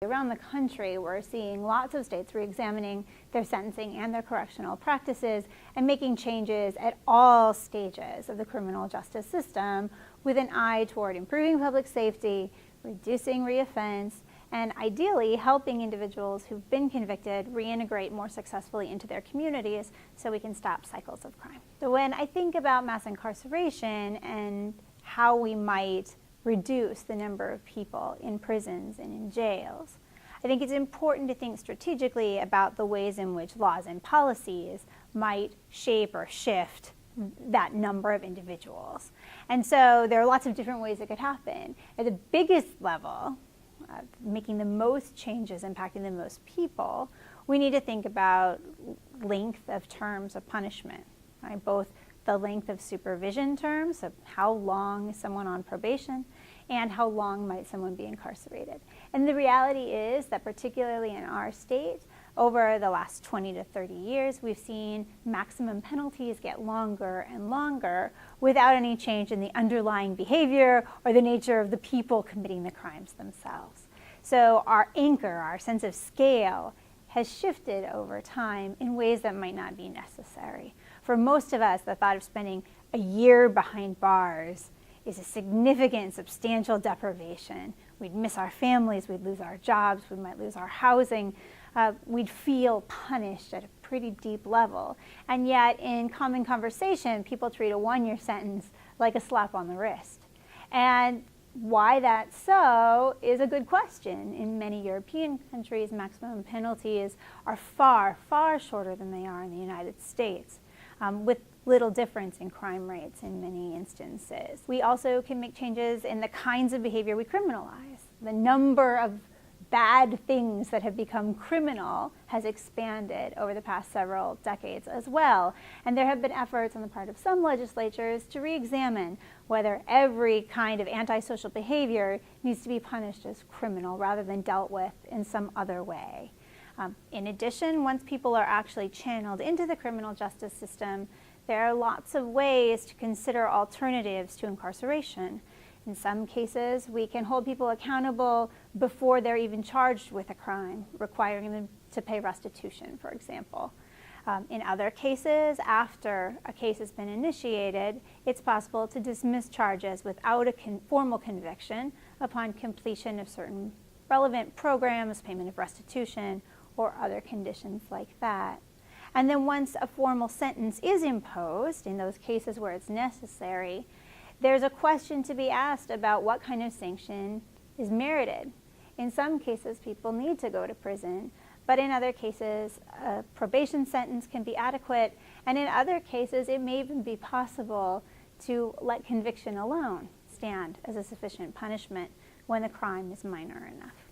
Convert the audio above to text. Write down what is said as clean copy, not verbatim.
Around the country, we're seeing lots of states re-examining their sentencing and their correctional practices and making changes at all stages of the criminal justice system with an eye toward improving public safety, reducing reoffense, and ideally helping individuals who've been convicted reintegrate more successfully into their communities so we can stop cycles of crime. So when I think about mass incarceration and how we might reduce the number of people in prisons and in jails, I think it's important to think strategically about the ways in which laws and policies might shape or shift that number of individuals. And so there are lots of different ways it could happen. At the biggest level, making the most changes impacting the most people, we need to think about length of terms of punishment, right? Both the length of supervision terms, of how long is someone on probation, and how long might someone be incarcerated. And the reality is that particularly in our state, over the last 20 to 30 years, we've seen maximum penalties get longer and longer without any change in the underlying behavior or the nature of the people committing the crimes themselves. So our anchor, our sense of scale, has shifted over time in ways that might not be necessary. For most of us, the thought of spending a year behind bars is a significant, substantial deprivation. We'd miss our families, we'd lose our jobs, we might lose our housing. We'd feel punished at a pretty deep level. And yet, in common conversation, people treat a one-year sentence like a slap on the wrist. And why that's so is a good question. In many European countries, maximum penalties are far, far shorter than they are in the United States, with little difference in crime rates in many instances. We also can make changes in the kinds of behavior we criminalize. The number of bad things that have become criminal has expanded over the past several decades as well. And there have been efforts on the part of some legislatures to re-examine whether every kind of antisocial behavior needs to be punished as criminal rather than dealt with in some other way. In addition, once people are actually channeled into the criminal justice system, there are lots of ways to consider alternatives to incarceration. In some cases, we can hold people accountable before they're even charged with a crime, requiring them to pay restitution, for example. In other cases, after a case has been initiated, it's possible to dismiss charges without a formal conviction upon completion of certain relevant programs, payment of restitution, or other conditions like that. And then once a formal sentence is imposed, in those cases where it's necessary, there's a question to be asked about what kind of sanction is merited. In some cases, people need to go to prison, but in other cases, a probation sentence can be adequate, and in other cases, it may even be possible to let conviction alone stand as a sufficient punishment when the crime is minor enough.